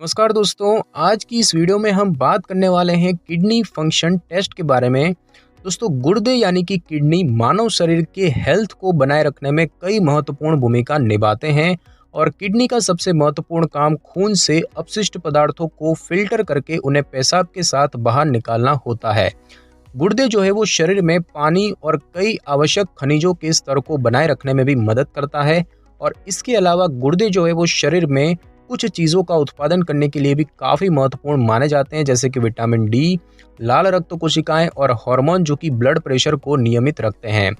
नमस्कार दोस्तों, आज की इस वीडियो में हम बात करने वाले हैं किडनी फंक्शन टेस्ट के बारे में। दोस्तों, गुर्दे यानी कि किडनी मानव शरीर के हेल्थ को बनाए रखने में कई महत्वपूर्ण भूमिका निभाते हैं और किडनी का सबसे महत्वपूर्ण काम खून से अपशिष्ट पदार्थों को फिल्टर करके उन्हें पेशाब के साथ बाहर निकालना होता है। गुर्दे जो है वो शरीर में पानी और कई आवश्यक खनिजों के स्तर को बनाए रखने में भी मदद करता है और इसके अलावा गुर्दे जो है वो शरीर में कुछ चीज़ों का उत्पादन करने के लिए भी काफ़ी महत्वपूर्ण माने जाते हैं, जैसे कि विटामिन डी, लाल रक्त कोशिकाएं और हार्मोन जो कि ब्लड प्रेशर को नियमित रखते हैं।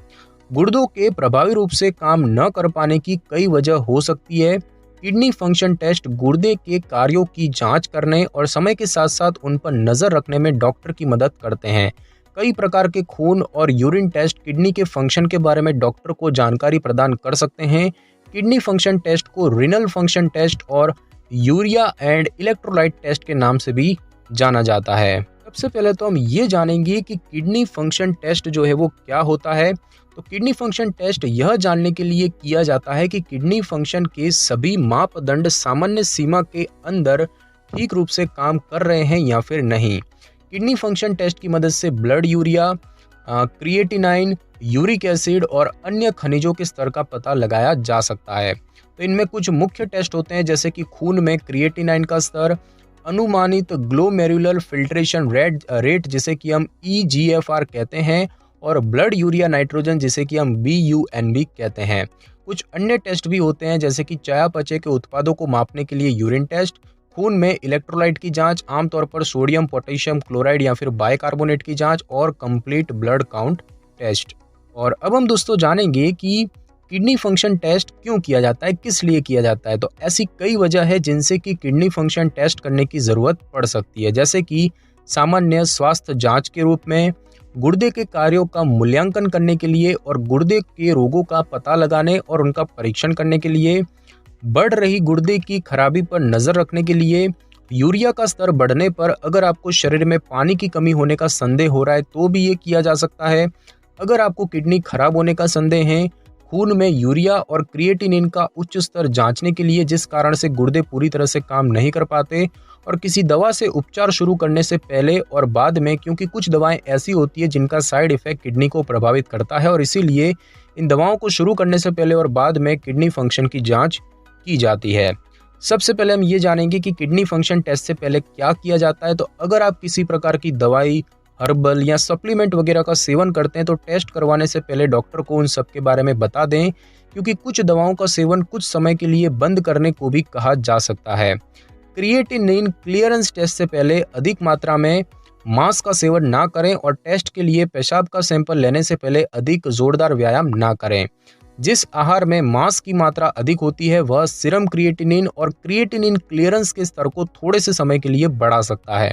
गुर्दों के प्रभावी रूप से काम न कर पाने की कई वजह हो सकती है। किडनी फंक्शन टेस्ट गुर्दे के कार्यों की जांच करने और समय के साथ साथ उन पर नज़र रखने में डॉक्टर की मदद करते हैं। कई प्रकार के खून और यूरिन टेस्ट किडनी के फंक्शन के बारे में डॉक्टर को जानकारी प्रदान कर सकते हैं। किडनी फंक्शन टेस्ट को रीनल फंक्शन टेस्ट और यूरिया एंड इलेक्ट्रोलाइट टेस्ट के नाम से भी जाना जाता है। सबसे पहले तो हम ये जानेंगे कि किडनी फंक्शन टेस्ट जो है वो क्या होता है। तो किडनी फंक्शन टेस्ट यह जानने के लिए किया जाता है कि किडनी फंक्शन के सभी मापदंड सामान्य सीमा के अंदर ठीक रूप से काम कर रहे हैं या फिर नहीं। किडनी फंक्शन टेस्ट की मदद से blood urea, creatinine, uric acid और अन्य खनिजों के स्तर का पता लगाया जा सकता है। तो इनमें कुछ मुख्य टेस्ट होते हैं, जैसे कि खून में क्रिएटिनाइन का स्तर, अनुमानित ग्लोमेरुलर फिल्ट्रेशन रेट जिसे कि हम EGFR कहते हैं, और ब्लड यूरिया नाइट्रोजन जिसे कि हम BUNB कहते हैं। कुछ अन्य टेस्ट भी होते हैं, जैसे कि चयापचय के उत्पादों को मापने के लिए यूरिन टेस्ट, खून में इलेक्ट्रोलाइट की जांच, आमतौर पर सोडियम पोटेशियम क्लोराइड या फिर बाइकार्बोनेट की जांच, और कंप्लीट ब्लड काउंट टेस्ट। और अब हम दोस्तों जानेंगे कि किडनी फंक्शन टेस्ट क्यों किया जाता है, किस लिए किया जाता है। तो ऐसी कई वजह है जिनसे कि किडनी फंक्शन टेस्ट करने की ज़रूरत पड़ सकती है, जैसे कि सामान्य स्वास्थ्य जांच के रूप में, गुर्दे के कार्यों का मूल्यांकन करने के लिए और गुर्दे के रोगों का पता लगाने और उनका परीक्षण करने के लिए, बढ़ रही गुर्दे की खराबी पर नज़र रखने के लिए, यूरिया का स्तर बढ़ने पर अगर आपको शरीर में पानी की कमी होने का संदेह हो रहा है तो भी ये किया जा सकता है। अगर आपको किडनी खराब होने का संदेह है, खून में यूरिया और क्रिएटिनिन का उच्च स्तर जांचने के लिए जिस कारण से गुर्दे पूरी तरह से काम नहीं कर पाते, और किसी दवा से उपचार शुरू करने से पहले और बाद में, क्योंकि कुछ दवाएं ऐसी होती है जिनका साइड इफेक्ट किडनी को प्रभावित करता है और इसीलिए इन दवाओं को शुरू करने से पहले और बाद में किडनी फंक्शन की जाँच की जाती है। सबसे पहले हम ये जानेंगे कि किडनी फंक्शन टेस्ट से पहले क्या किया जाता है। तो अगर आप किसी प्रकार की दवाई, हर्बल या सप्लीमेंट वगैरह का सेवन करते हैं तो टेस्ट करवाने से पहले डॉक्टर को उन सब के बारे में बता दें, क्योंकि कुछ दवाओं का सेवन कुछ समय के लिए बंद करने को भी कहा जा सकता है। क्रिएटिनिन क्लियरेंस टेस्ट से पहले अधिक मात्रा में मांस का सेवन ना करें और टेस्ट के लिए पेशाब का सैंपल लेने से पहले अधिक जोरदार व्यायाम ना करें। जिस आहार में मांस की मात्रा अधिक होती है वह सीरम क्रिएटिनिन और क्रिएटिनिन क्लियरेंस के स्तर को थोड़े से समय के लिए बढ़ा सकता है।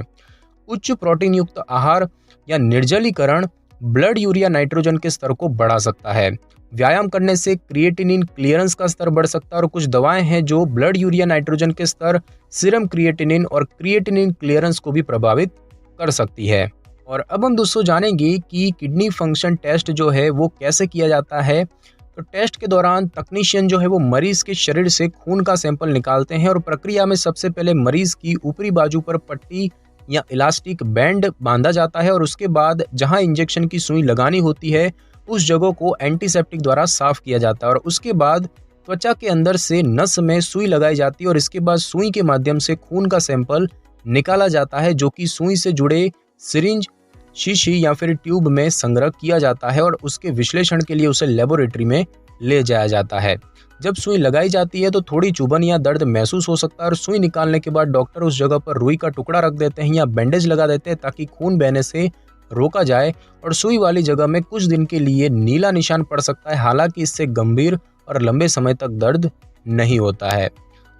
उच्च प्रोटीन युक्त आहार या निर्जलीकरण ब्लड यूरिया नाइट्रोजन के स्तर को बढ़ा सकता है। व्यायाम करने से क्रिएटिनिन क्लियरेंस का स्तर बढ़ सकता है और कुछ दवाएं हैं जो ब्लड यूरिया नाइट्रोजन के स्तर, सीरम क्रिएटिनिन और क्रिएटिनिन क्लियरेंस को भी प्रभावित कर सकती है। और अब हम दोस्तों जानेंगे कि किडनी फंक्शन टेस्ट जो है वो कैसे किया जाता है। तो टेस्ट के दौरान तकनीशियन जो है वो मरीज के शरीर से खून का सैंपल निकालते हैं और प्रक्रिया में सबसे पहले मरीज की ऊपरी बाजू पर पट्टी या इलास्टिक बैंड बांधा जाता है और उसके बाद जहां इंजेक्शन की सुई लगानी होती है उस जगह को एंटीसेप्टिक द्वारा साफ किया जाता है और उसके बाद त्वचा के अंदर से नस में सुई लगाई जाती है और इसके बाद सुई के माध्यम से खून का सैंपल निकाला जाता है, जो कि सुई से जुड़े सिरिंज, शीशी या फिर ट्यूब में संग्रह किया जाता है और उसके विश्लेषण के लिए उसे लेबोरेटरी में ले जाया जाता है। जब सुई लगाई जाती है तो थोड़ी चुभन या दर्द महसूस हो सकता है और सुई निकालने के बाद डॉक्टर उस जगह पर रुई का टुकड़ा रख देते हैं या बैंडेज लगा देते हैं ताकि खून बहने से रोका जाए और सुई वाली जगह में कुछ दिन के लिए नीला निशान पड़ सकता है। हालांकि इससे गंभीर और लंबे समय तक दर्द नहीं होता है।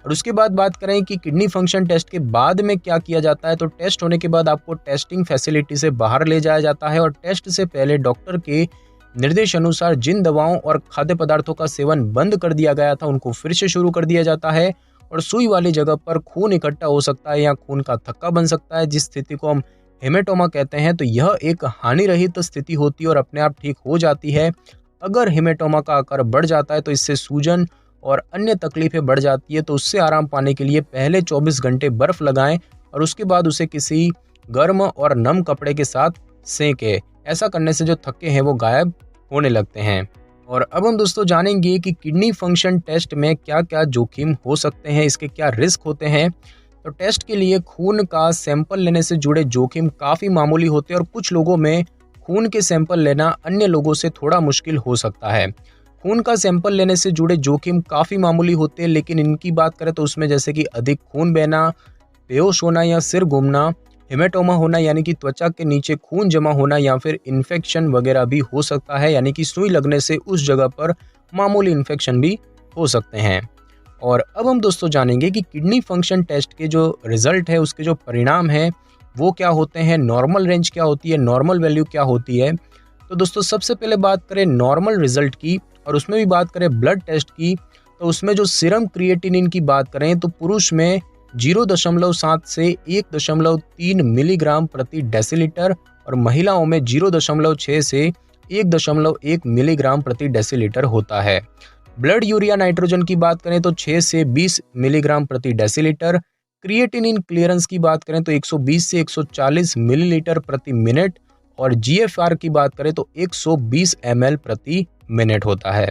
और उसके बाद बात करें कि किडनी फंक्शन टेस्ट के बाद में क्या किया जाता है। तो टेस्ट होने के बाद आपको टेस्टिंग फैसिलिटी से बाहर ले जाया जाता है और टेस्ट से पहले डॉक्टर के निर्देश अनुसार जिन दवाओं और खाद्य पदार्थों का सेवन बंद कर दिया गया था उनको फिर से शुरू कर दिया जाता है और सुई वाली जगह पर खून इकट्ठा हो सकता है या खून का थक्का बन सकता है, जिस स्थिति को हम हेमेटोमा कहते हैं। तो यह एक हानि रहित स्थिति होती है और अपने आप ठीक हो जाती है। अगर हेमेटोमा का आकार बढ़ जाता है तो इससे सूजन और अन्य तकलीफें बढ़ जाती है तो उससे आराम पाने के लिए पहले 24 घंटे बर्फ़ लगाएं और उसके बाद उसे किसी गर्म और नम कपड़े के साथ सेंकें। ऐसा करने से जो थक्के हैं वो गायब होने लगते हैं। और अब हम दोस्तों जानेंगे कि किडनी फंक्शन टेस्ट में क्या क्या जोखिम हो सकते हैं, इसके क्या रिस्क होते हैं। तो टेस्ट के लिए खून का सैंपल लेने से जुड़े जोखिम काफ़ी मामूली होते हैं और कुछ लोगों में खून के सैंपल लेना अन्य लोगों से थोड़ा मुश्किल हो सकता है। खून का सैंपल लेने से जुड़े जोखिम काफ़ी मामूली होते हैं, लेकिन इनकी बात करें तो उसमें जैसे कि अधिक खून बहना, बेहोश होना या सिर घूमना, हेमेटोमा होना यानी कि त्वचा के नीचे खून जमा होना या फिर इन्फेक्शन वगैरह भी हो सकता है, यानी कि सुई लगने से उस जगह पर मामूली इन्फेक्शन भी हो सकते हैं। और अब हम दोस्तों जानेंगे कि किडनी फंक्शन टेस्ट के जो रिजल्ट है, उसके जो परिणाम हैं वो क्या होते हैं, नॉर्मल रेंज क्या होती है, नॉर्मल वैल्यू क्या होती है। तो दोस्तों सबसे पहले बात करें नॉर्मल रिजल्ट की और उसमें भी बात करें ब्लड टेस्ट की, तो उसमें जो सीरम क्रिएटिनिन की बात करें तो पुरुष में 0.7 से 1.3 मिलीग्राम प्रति डेसीलीटर और महिलाओं में 0.6 से 1.1 मिलीग्राम प्रति डेसीलीटर होता है। ब्लड यूरिया नाइट्रोजन की बात करें तो 6 से 20 मिलीग्राम प्रति डेसीलीटर। क्रिएटिनिन क्लियरेंस की बात करें तो 120 से 140 मिलीलीटर प्रति मिनट और जीएफआर की बात करें तो 120 ml प्रति मिनट होता है।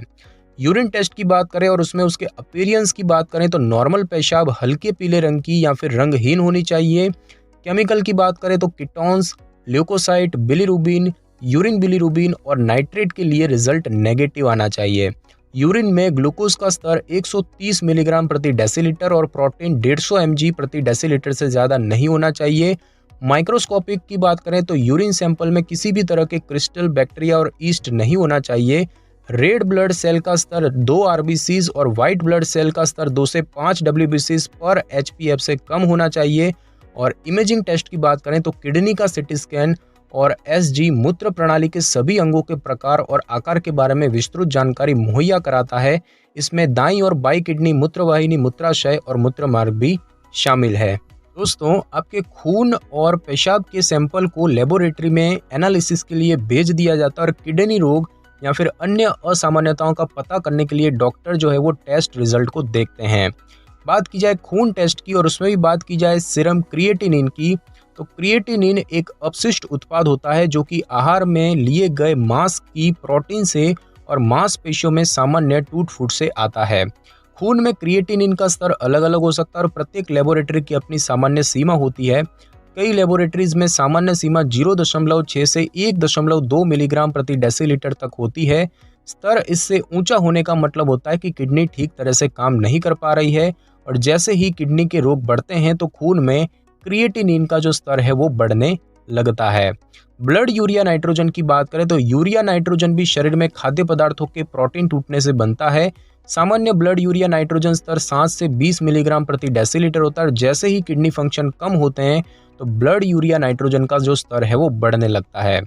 यूरिन टेस्ट की बात करें और उसमें उसके अपीयरेंस की बात करें तो नॉर्मल पेशाब हल्के पीले रंग की या फिर रंगहीन होनी चाहिए। केमिकल की बात करें तो ketones, leukocyte, bilirubin, urine bilirubin और नाइट्रेट के लिए रिजल्ट नेगेटिव आना चाहिए। यूरिन में ग्लूकोज का स्तर 130 मिलीग्राम प्रति डेसीलीटर और प्रोटीन 150 mg प्रति डेसीलीटर से ज़्यादा नहीं होना चाहिए। माइक्रोस्कोपिक की बात करें तो यूरिन सैंपल में किसी भी तरह के क्रिस्टल, बैक्टीरिया और ईस्ट नहीं होना चाहिए। रेड ब्लड सेल का स्तर 2 आरबीसीज और वाइट ब्लड सेल का स्तर 2 से 5 डब्ल्यूबीसीज पर एचपीएफ से कम होना चाहिए। और इमेजिंग टेस्ट की बात करें तो किडनी का सिटी स्कैन और एसजी मूत्र प्रणाली के सभी अंगों के प्रकार और आकार के बारे में विस्तृत जानकारी मुहैया कराता है। इसमें दाईं और बाईं किडनी, मूत्रवाहिनी, मूत्राशय और मूत्र मार्ग भी शामिल है। दोस्तों आपके खून और पेशाब के सैंपल को लेबोरेटरी में एनालिसिस के लिए भेज दिया जाता है और किडनी रोग या फिर अन्य असामान्यताओं का पता करने के लिए डॉक्टर जो है वो टेस्ट रिजल्ट को देखते हैं। बात की जाए खून टेस्ट की और उसमें भी बात की जाए सीरम क्रिएटिनिन की, तो क्रिएटिनिन एक अपशिष्ट उत्पाद होता है जो कि आहार में लिए गए मांस की प्रोटीन से और मांसपेशियों में सामान्य टूट फूट से आता है। खून में क्रिएटिनिन का स्तर अलग अलग हो सकता है और प्रत्येक लेबोरेटरी की अपनी सामान्य सीमा होती है। कई लेबोरेटरीज में सामान्य सीमा 0.6 से 1.2 मिलीग्राम प्रति डेसीलीटर तक होती है। स्तर इससे ऊंचा होने का मतलब होता है कि किडनी ठीक तरह से काम नहीं कर पा रही है और जैसे ही किडनी के रोग बढ़ते हैं तो खून में क्रिएटिनिन का जो स्तर है वो बढ़ने लगता है। ब्लड यूरिया नाइट्रोजन की बात करें तो यूरिया नाइट्रोजन भी शरीर में खाद्य पदार्थों के प्रोटीन टूटने से बनता है। सामान्य ब्लड यूरिया नाइट्रोजन स्तर 7 से 20 मिलीग्राम प्रति डेसीलीटर होता है। जैसे ही किडनी फंक्शन कम होते हैं तो ब्लड यूरिया नाइट्रोजन का जो स्तर है वो बढ़ने लगता है।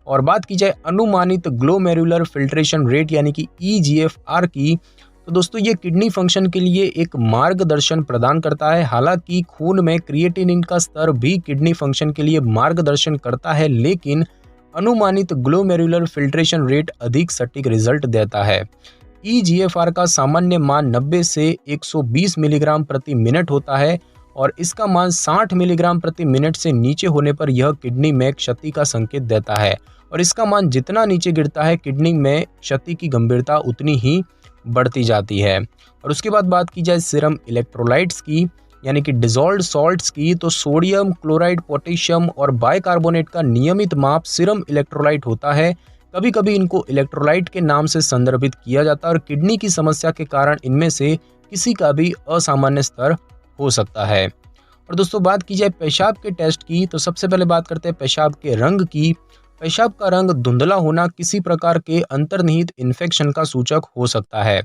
और बात की जाए अनुमानित ग्लोमेरुलर फिल्ट्रेशन रेट यानी कि ईजीएफआर की, तो दोस्तों ये किडनी फंक्शन के लिए एक मार्गदर्शन प्रदान करता है। हालांकि खून में क्रिएटिनिन का स्तर भी किडनी फंक्शन के लिए मार्गदर्शन करता है, लेकिन अनुमानित ग्लोमेरुलर फिल्ट्रेशन रेट अधिक सटीक रिजल्ट देता है। ईजीएफआर का सामान्य मान 90 से 120 मिलीग्राम प्रति मिनट होता है और इसका मान 60 मिलीग्राम प्रति मिनट से नीचे होने पर यह किडनी में क्षति का संकेत देता है और इसका मान जितना नीचे गिरता है किडनी में क्षति की गंभीरता उतनी ही बढ़ती जाती है। और उसके बाद बात की जाए सीरम इलेक्ट्रोलाइट्स की यानी कि डिजॉल्व्ड सॉल्ट्स की, तो सोडियम क्लोराइड, पोटेशियम और बाइकार्बोनेट का नियमित माप सीरम इलेक्ट्रोलाइट होता है। कभी कभी इनको इलेक्ट्रोलाइट के नाम से संदर्भित किया जाता है और किडनी की समस्या के कारण इनमें से किसी का भी असामान्य स्तर हो सकता है। और दोस्तों बात की जाए पेशाब के टेस्ट की, तो सबसे पहले बात करते हैं पेशाब के रंग की। पेशाब का रंग धुंधला होना किसी प्रकार के अंतर्निहित इन्फेक्शन का सूचक हो सकता है।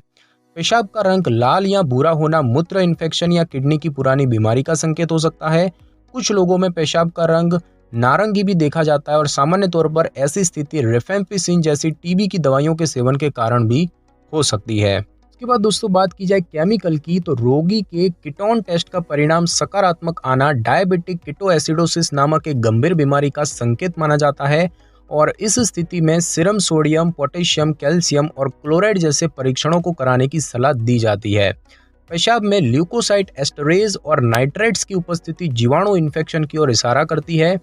पेशाब का रंग लाल या भूरा होना मूत्र इन्फेक्शन या किडनी की पुरानी बीमारी का संकेत हो सकता है। कुछ लोगों में पेशाब का रंग नारंगी भी देखा जाता है और सामान्य तौर पर ऐसी स्थिति रिफेम्पिसिन जैसी टीबी की दवाइयों के सेवन के कारण भी हो सकती है। इसके बाद दोस्तों बात की जाए केमिकल की, तो रोगी के कीटोन टेस्ट का परिणाम सकारात्मक आना डायबिटिक कीटोएसिडोसिस नामक एक गंभीर बीमारी का संकेत माना जाता है और इस स्थिति में सीरम सोडियम, पोटेशियम, कैल्शियम और क्लोराइड जैसे परीक्षणों को कराने की सलाह दी जाती है। पेशाब में ल्यूकोसाइट एस्टरेज और नाइट्रेट्स की उपस्थिति जीवाणु इन्फेक्शन की ओर इशारा करती है।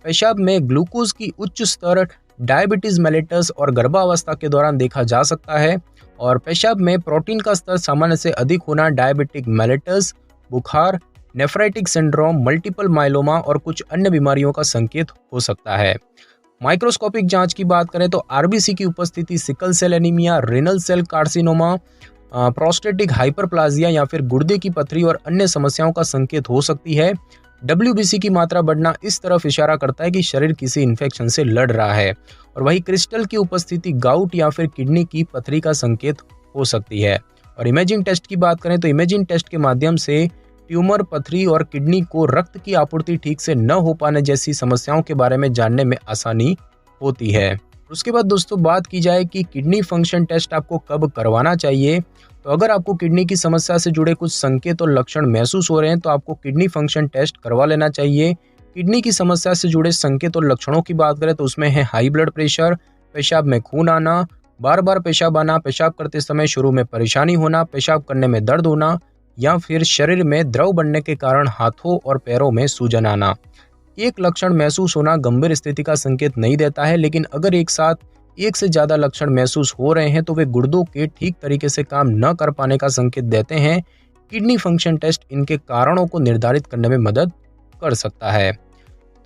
पेशाब में ग्लूकोज की उच्च स्तर डायबिटीज मेलिटस और गर्भावस्था के दौरान देखा जा सकता है। और पेशाब में प्रोटीन का स्तर सामान्य से अधिक होना डायबिटिक मेलिटस, बुखार, नेफ्राइटिक सिंड्रोम, मल्टीपल माइलोमा और कुछ अन्य बीमारियों का संकेत हो सकता है। माइक्रोस्कोपिक जांच की बात करें तो आरबीसी की उपस्थिति sickle cell anaemia, renal cell carcinoma, prostatic hyperplasia या फिर गुर्दे की पथरी और अन्य समस्याओं का संकेत हो सकती है। डब्ल्यूबीसी की मात्रा बढ़ना इस तरफ इशारा करता है कि शरीर किसी इन्फेक्शन से लड़ रहा है। और वही क्रिस्टल की उपस्थिति गाउट या फिर किडनी की पथरी का संकेत हो सकती है। और इमेजिंग टेस्ट की बात करें तो इमेजिंग टेस्ट के माध्यम से ट्यूमर, पथरी और किडनी को रक्त की आपूर्ति ठीक से न हो पाने जैसी समस्याओं के बारे में जानने में आसानी होती है। उसके बाद दोस्तों बात की जाए कि किडनी फंक्शन टेस्ट आपको कब करवाना चाहिए, तो अगर आपको किडनी की समस्या से जुड़े कुछ संकेत और लक्षण महसूस हो रहे हैं तो आपको किडनी फंक्शन टेस्ट करवा लेना चाहिए। किडनी की समस्या से जुड़े संकेत और लक्षणों की बात करें तो उसमें है हाई ब्लड प्रेशर, पेशाब में खून आना, बार बार पेशाब आना, पेशाब करते समय शुरू में परेशानी होना, पेशाब करने में दर्द होना या फिर शरीर में द्रव बनने के कारण हाथों और पैरों में सूजन आना। एक लक्षण महसूस होना गंभीर स्थिति का संकेत नहीं देता है, लेकिन अगर एक साथ एक से ज्यादा लक्षण महसूस हो रहे हैं तो वे गुर्दों के ठीक तरीके से काम न कर पाने का संकेत देते हैं। किडनी फंक्शन टेस्ट इनके कारणों को निर्धारित करने में मदद कर सकता है।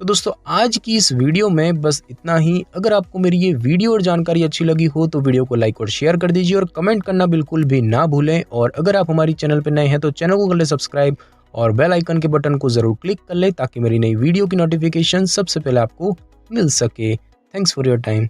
तो दोस्तों आज की इस वीडियो में बस इतना ही। अगर आपको मेरी ये वीडियो और जानकारी अच्छी लगी हो तो वीडियो को लाइक और शेयर कर दीजिए और कमेंट करना बिल्कुल भी ना भूलें। और अगर आप हमारी चैनल पर नए हैं तो चैनल को कर ले सब्सक्राइब और बेल आइकन के बटन को जरूर क्लिक कर ले ताकि मेरी नई वीडियो की नोटिफिकेशन सबसे पहले आपको मिल सके। Thanks for your time.